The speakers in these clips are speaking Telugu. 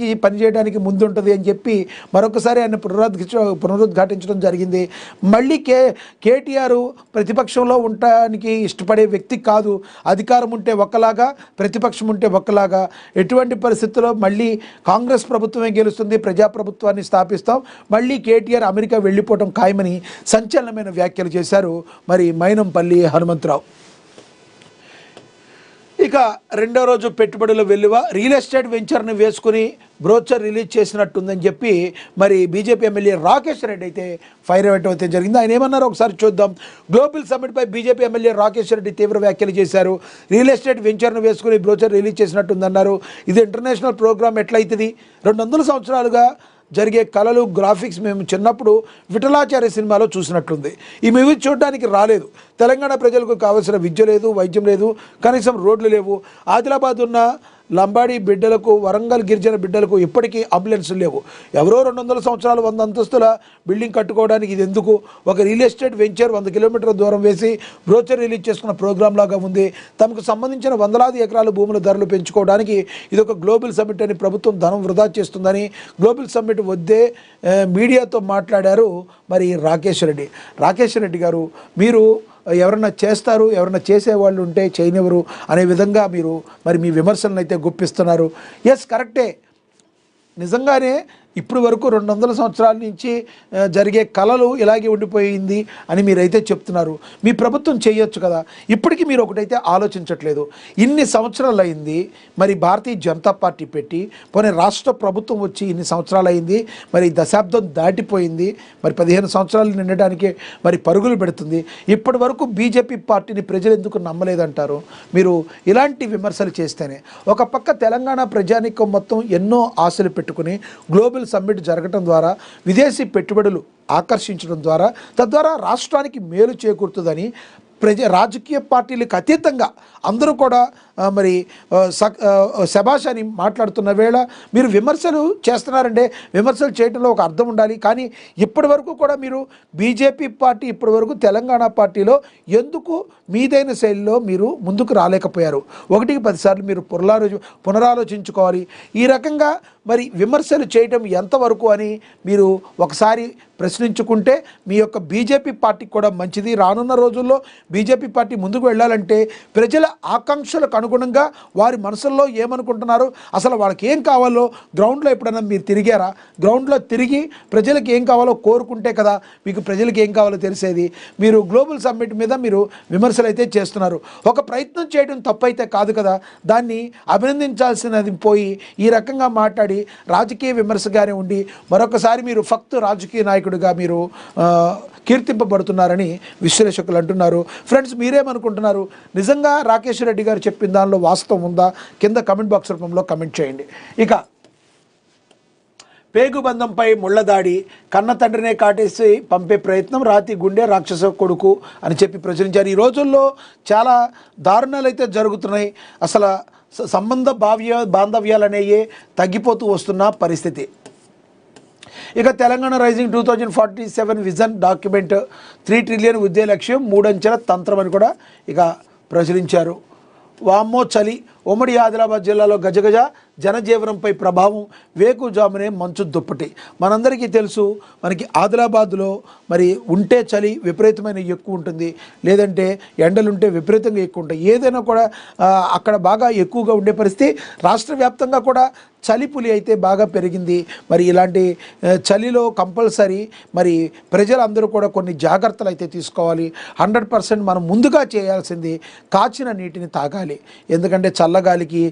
ఈ పని చేయడానికి ముందుంటుంది అని చెప్పి మరొకసారి ఆయన పునరుద్ఘాటించడం జరిగింది. మళ్ళీ కేటీఆర్ ప్రతిపక్షంలో ఉండడానికి ఇష్టపడే వ్యక్తి కాదు. అధికారం ఉంటే ఒకలాగా, ప్రతిపక్షం ఉంటే ఒకలాగా. ఎటువంటి పరిస్థితుల్లో మళ్ళీ కాంగ్రెస్ ప్రభుత్వమే గెలుస్తుంది, ప్రజాప్రభుత్వాన్ని స్థాపిస్తాం, మళ్ళీ కేటీఆర్ అమెరికా వెళ్ళిపోవడం ఖాయమని సంచలనమైన వ్యాఖ్యలు చేశారు మరి మైనంపల్లి హనుమంతరావు. ఇక రెండో రోజు పెట్టుబడుల వెలువ రియల్ ఎస్టేట్ వెంచర్ని వేసుకుని బ్రోచర్ రిలీజ్ చేసినట్టుందని చెప్పి మరి బీజేపీ ఎమ్మెల్యే రాకేష్ రెడ్డి అయితే ఫైర్ అవ్వటం అయితే జరిగింది. ఆయన ఏమన్నారో ఒకసారి చూద్దాం. గ్లోబల్ సమ్మిట్పై బీజేపీ ఎమ్మెల్యే రాకేష్ రెడ్డి తీవ్ర వ్యాఖ్యలు చేశారు. రియల్ ఎస్టేట్ వెంచర్ను వేసుకుని బ్రోచర్ రిలీజ్ చేసినట్టుందన్నారు. ఇది ఇంటర్నేషనల్ ప్రోగ్రామ్ ఎట్లయితుంది? 200 సంవత్సరాలుగా జరిగే కళలు, గ్రాఫిక్స్ మేము చిన్నప్పుడు విఠలాచార్య సినిమాలో చూసినట్లుంది. ఈ మూవీ చూడడానికి రాలేదు. తెలంగాణ ప్రజలకు కావాల్సిన విద్య లేదు, వైద్యం లేదు, కనీసం రోడ్లు లేవు. ఆదిలాబాద్ ఉన్న లంబాడి బిడ్డలకు, వరంగల్ గిరిజన బిడ్డలకు ఇప్పటికీ అంబులెన్సులు లేవు. ఎవరో 200 సంవత్సరాలు 100 అంతస్తుల బిల్డింగ్ కట్టుకోవడానికి ఇది ఎందుకు? ఒక రియల్ ఎస్టేట్ వెంచర్ 100 కిలోమీటర్ల దూరం వేసి బ్రోచర్ రిలీజ్ చేసుకున్న ప్రోగ్రామ్ లాగా ఉంది. తమకు సంబంధించిన వందలాది ఎకరాల భూముల ధరలు పెంచుకోవడానికి ఇది ఒక గ్లోబల్ సమ్మిట్ అని ప్రభుత్వం ధనం వృధా చేస్తుందని గ్లోబల్ సమ్మిట్ వద్దే మీడియాతో మాట్లాడారు మరి రాకేష్ రెడ్డి. రాకేష్ రెడ్డి గారు, మీరు ఎవరన్నా చేస్తారు, ఎవరన్నా చేసేవాళ్ళు ఉంటే చేయనివ్వరు అనే విధంగా మీరు మరి మీ విమర్శలను అయితే గుప్పిస్తున్నారు. ఎస్, కరెక్టే. నిజంగానే ఇప్పుడు వరకు 200 సంవత్సరాల నుంచి జరిగే కళలు ఇలాగే ఉండిపోయింది అని మీరైతే చెప్తున్నారు. మీ ప్రభుత్వం చేయొచ్చు కదా. ఇప్పటికీ మీరు ఒకటైతే ఆలోచించట్లేదు. ఇన్ని సంవత్సరాలు అయింది మరి భారతీయ జనతా పార్టీ పెట్టి, పోనీ రాష్ట్ర ప్రభుత్వం వచ్చి ఇన్ని సంవత్సరాలు అయింది, మరి దశాబ్దం దాటిపోయింది, మరి 15 సంవత్సరాలు నిండడానికి మరి పరుగులు పెడుతుంది. ఇప్పటి వరకు బీజేపీ పార్టీని ప్రజలు ఎందుకు నమ్మలేదంటారు? మీరు ఇలాంటి విమర్శలు చేస్తేనే. ఒక పక్క తెలంగాణ ప్రజానీకం మొత్తం ఎన్నో ఆశలు పెట్టుకుని గ్లోబల్ సమ్మిట్ జరగడం ద్వారా విదేశీ పెట్టుబడులు ఆకర్షించడం ద్వారా తద్వారా రాష్ట్రానికి మేలు చేకూరుతుందని రాజకీయ పార్టీలకు అతీతంగా అందరూ కూడా మరి శభాష్ అని మాట్లాడుతున్న వేళ మీరు విమర్శలు చేస్తున్నారంటే విమర్శలు చేయడంలో ఒక అర్థం ఉండాలి. కానీ ఇప్పటి వరకు కూడా మీరు బీజేపీ పార్టీ ఇప్పటి వరకు తెలంగాణ పార్టీలో ఎందుకు మీదైన శైలిలో మీరు ముందుకు రాలేకపోయారు? 1కి 10 సార్లు మీరు పునరాలోచించుకోవాలి. ఈ రకంగా మరి విమర్శలు చేయడం ఎంతవరకు అని మీరు ఒకసారి ప్రశ్నించుకుంటే మీ యొక్క బీజేపీ పార్టీకి కూడా మంచిది. రానున్న రోజుల్లో బీజేపీ పార్టీ ముందుకు వెళ్ళాలంటే ప్రజల ఆకాంక్షలకు అనుగుణంగా వారి మనసుల్లో ఏమనుకుంటున్నారు, అసలు వాళ్ళకి ఏం కావాలో గ్రౌండ్లో ఎప్పుడైనా మీరు తిరిగారా? గ్రౌండ్లో తిరిగి ప్రజలకు ఏం కావాలో కోరుకుంటే కదా మీకు ప్రజలకు ఏం కావాలో తెలిసేది. మీరు గ్లోబల్ సమ్మిట్ మీద మీరు విమర్శలు అయితే చేస్తున్నారు. ఒక ప్రయత్నం చేయడం తప్పైతే కాదు కదా, దాన్ని అభినందించాల్సినది పోయి ఈ రకంగా మాట్లాడి రాజకీయ విమర్శగానే ఉండి మరొకసారి మీరు ఫక్త్ రాజకీయ నాయకుడిగా మీరు కీర్తింపబడుతున్నారని విశ్లేషకులు అంటున్నారు. ఫ్రెండ్స్, మీరేమనుకుంటున్నారు? నిజంగా రాకేష్ రెడ్డి గారు చెప్పిన దానిలో వాస్తవం ఉందా? కింద కమెంట్ బాక్స్ రూపంలో కమెంట్ చేయండి. ఇక పేగుబంధంపై ముళ్ళదాడి, కన్న తండ్రినే కాటేసి పంపే ప్రయత్నం, రాతి గుండె రాక్షస కొడుకు అని చెప్పి ప్రచురించారు. ఈ రోజుల్లో చాలా దారుణాలు అయితే జరుగుతున్నాయి. అసలు సంబంధ బాంధవ్యాలు అనేవి తగ్గిపోతూ వస్తున్న పరిస్థితి. ఇక Telangana rising 2047 vision document 3 trillion ఉద్దే లక్ష్యం 3 అంచెల తంత్రం అని కూడా ఇక ప్రచురించారు. వామ్మో చలి. ఉమ్మడి ఆదిలాబాద్ జిల్లాలో గజగజ జనజీవనంపై ప్రభావం, వేకుజామునే మంచు దుప్పటి. మనందరికీ తెలుసు, మనకి ఆదిలాబాద్లో మరి ఉంటే చలి విపరీతమైన ఎక్కువ ఉంటుంది, లేదంటే ఎండలుంటే విపరీతంగా ఎక్కువ ఉంటాయి. ఏదైనా కూడా అక్కడ బాగా ఎక్కువగా ఉండే పరిస్థితి. రాష్ట్ర వ్యాప్తంగా కూడా చలిపులి అయితే బాగా పెరిగింది. మరి ఇలాంటి చలిలో కంపల్సరీ మరి ప్రజలందరూ కూడా కొన్ని జాగ్రత్తలు అయితే తీసుకోవాలి. 100% మనం ముందుగా చేయాల్సింది కాచిన నీటిని తాగాలి. ఎందుకంటే చల్లగాలికి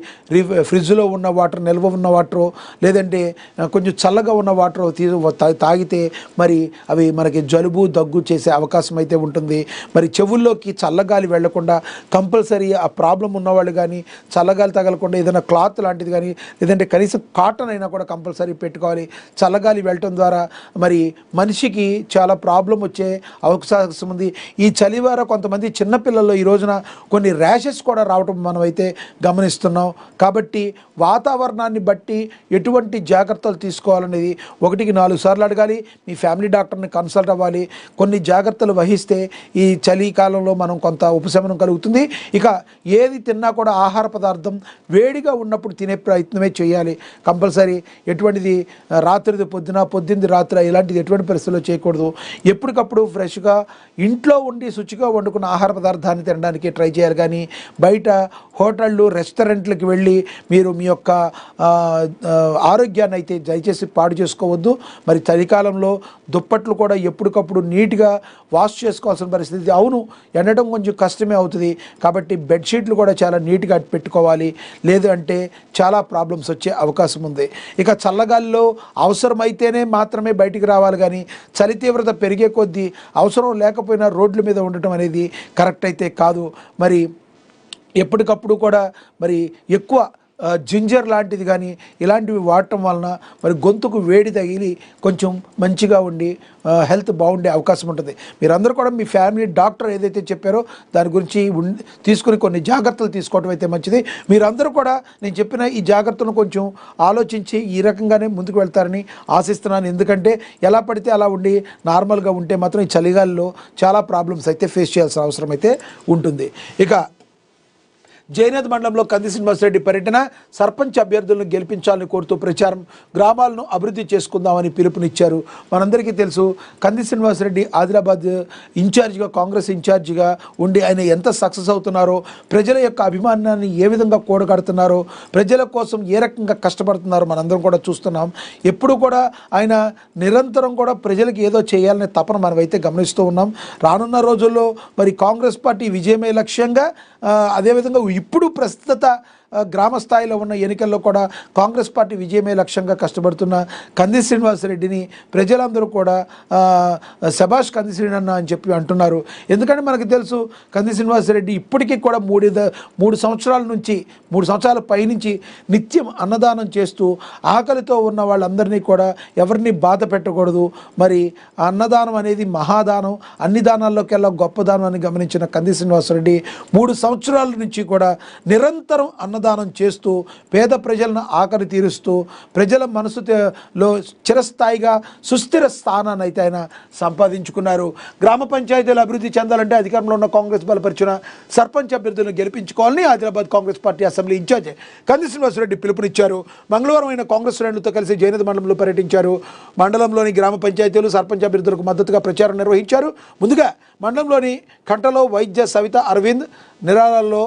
ఫ్రిడ్జ్లో ఉన్న వాటర్, నిల్వ ఉన్న వాటర్, లేదంటే కొంచెం చల్లగా ఉన్న వాటర్ తాగితే మరి అవి మనకి జలుబు దగ్గు చేసే అవకాశం అయితే ఉంటుంది. మరి చెవుల్లోకి చల్లగాలి వెళ్లకుండా కంపల్సరీ ఆ ప్రాబ్లం ఉన్నవాళ్ళు కానీ చల్లగాలి తగలకుండా ఏదైనా క్లాత్ లాంటిది కానీ లేదంటే కనీసం కాటన్ అయినా కూడా కంపల్సరీ పెట్టుకోవాలి. చల్లగాలి వెళ్ళటం ద్వారా మరి మనిషికి చాలా ప్రాబ్లం వచ్చే అవకాశం ఉంది. ఈ చలి ద్వారా కొంతమంది చిన్నపిల్లల్లో ఈ రోజున కొన్ని ర్యాషెస్ కూడా రావటం మనం అయితే గమనిస్తున్నాం. కాబట్టి వాతావరణాన్ని బట్టి ఎటువంటి జాగ్రత్తలు తీసుకోవాలనేది 1-4 సార్లు అడగాలి. మీ ఫ్యామిలీ డాక్టర్ని కన్సల్ట్ అవ్వాలి. కొన్ని జాగ్రత్తలు వహిస్తే ఈ చలికాలంలో మనం కొంత ఉపశమనం కలుగుతుంది. ఇక ఏది తిన్నా కూడా ఆహార పదార్థం వేడిగా ఉన్నప్పుడు తినే ప్రయత్నమే చేయాలి. కంపల్సరీ ఎటువంటిది రాత్రిది పొద్దున్నది రాత్రి ఇలాంటిది ఎటువంటి పరిస్థితుల్లో చేయకూడదు. ఎప్పటికప్పుడు ఫ్రెష్గా ఇంట్లో ఉండి శుచిగా వండుకున్న ఆహార పదార్థాన్ని తినడానికి ట్రై చేయాలి. కానీ బయట హోటళ్ళు రెస్టారెంట్లకు వెళ్ళి మీరు మీ యొక్క ఆరోగ్యాన్ని అయితే దయచేసి పాడు చేసుకోవద్దు. మరి చలికాలంలో దుప్పట్లు కూడా ఎప్పటికప్పుడు నీట్గా వాష్ చేసుకోవాల్సిన పరిస్థితి. అవును, ఎండడం కొంచెం కష్టమే అవుతుంది. కాబట్టి బెడ్షీట్లు కూడా చాలా నీట్గా పెట్టుకోవాలి. లేదు అంటే చాలా ప్రాబ్లమ్స్ వచ్చే అవకాశం ఉంది. ఇక చల్లగాలిలో అవసరమైతేనే మాత్రమే బయటికి రావాలి. కానీ చలి తీవ్రత పెరిగే కొద్దీ అవసరం లేకపోయినా రోడ్ల మీద ఉండటం అనేది కరెక్ట్ అయితే కాదు. మరి ఎప్పటికప్పుడు కూడా మరి ఎక్కువ జింజర్ లాంటిది కానీ ఇలాంటివి వాడటం వలన మరి గొంతుకు వేడి తగిలి కొంచెం మంచిగా ఉండి హెల్త్ బాగుండే అవకాశం ఉంటుంది. మీరందరూ కూడా మీ ఫ్యామిలీ డాక్టర్ ఏదైతే చెప్పారో దాని గురించి తీసుకుని కొన్ని జాగ్రత్తలు తీసుకోవడం అయితే మంచిది. మీరందరూ కూడా నేను చెప్పిన ఈ జాగ్రత్తను కొంచెం ఆలోచించి ఈ రకంగానే ముందుకు వెళ్తారని ఆశిస్తున్నాను. ఎందుకంటే ఎలా పడితే అలా ఉండి నార్మల్గా ఉంటే మాత్రం ఈ చలిగాలిలో చాలా ప్రాబ్లమ్స్ అయితే ఫేస్ చేయాల్సిన అవసరం అయితే ఉంటుంది. ఇక జైనత్ మండలంలో కంది శ్రీనివాసరెడ్డి పర్యటన, సర్పంచ్ అభ్యర్థులను గెలిపించాలని కోరుతూ ప్రచారం, గ్రామాలను అభివృద్ధి చేసుకుందామని పిలుపునిచ్చారు. మనందరికీ తెలుసు కంది శ్రీనివాసరెడ్డి ఆదిలాబాద్ ఇన్ఛార్జిగా, కాంగ్రెస్ ఇన్ఛార్జిగా ఉండి ఆయన ఎంత సక్సెస్ అవుతున్నారో, ప్రజల యొక్క అభిమానాన్ని ఏ విధంగా కూడగడుతున్నారో, ప్రజల కోసం ఏ రకంగా కష్టపడుతున్నారో మనందరం కూడా చూస్తున్నాం. ఎప్పుడు కూడా ఆయన నిరంతరం కూడా ప్రజలకు ఏదో చేయాలనే తపన మనమైతే గమనిస్తూ ఉన్నాం. రానున్న రోజుల్లో మరి కాంగ్రెస్ పార్టీ విజయమే లక్ష్యంగా, అదేవిధంగా ఇప్పుడు ప్రస్తుత గ్రామ స్థాయిలో ఉన్న ఎన్నికల్లో కూడా కాంగ్రెస్ పార్టీ విజయమే లక్ష్యంగా కష్టపడుతున్న కంది శ్రీనివాసరెడ్డిని ప్రజలందరూ కూడా శభాష్ కంది శ్రీనన్న అని చెప్పి అంటున్నారు. ఎందుకంటే మనకు తెలుసు కంది శ్రీనివాసరెడ్డి ఇప్పటికీ కూడా 3 సంవత్సరాల పైనుంచి నిత్యం అన్నదానం చేస్తూ ఆకలితో ఉన్న వాళ్ళందరినీ కూడా ఎవరిని బాధ పెట్టకూడదు. మరి అన్నదానం అనేది మహాదానం, అన్ని దానాల్లోకెల్లా గొప్ప దానం అని గమనించిన కంది శ్రీనివాసరెడ్డి 3 సంవత్సరాల నుంచి కూడా నిరంతరం అన్నదానం చేస్తూ పేద ప్రజలను ఆకలి తీరుస్తూ ప్రజల మనసులో చిరస్థాయిగా సుస్థిర స్థానాన్ని అయితే ఆయన సంపాదించుకున్నారు. గ్రామ పంచాయతీలు అభివృద్ధి చెందాలంటే అధికారంలో ఉన్న కాంగ్రెస్ బలపరిచిన సర్పంచ్ అభ్యర్థులను గెలిపించుకోవాలని Adilabad Congress party assembly in charge Kandi Srinivasa Reddy పిలుపునిచ్చారు. మంగళవారం ఆయన కాంగ్రెస్ శ్రేణులతో కలిసి జైనత్ మండలంలో పర్యటించారు. మండలంలోని గ్రామ పంచాయతీలు సర్పంచ్ అభ్యర్థులకు మద్దతుగా ప్రచారం నిర్వహించారు. ముందుగా మండలంలోని కంటలో వైద్య సవిత అరవింద్, నిరాలలో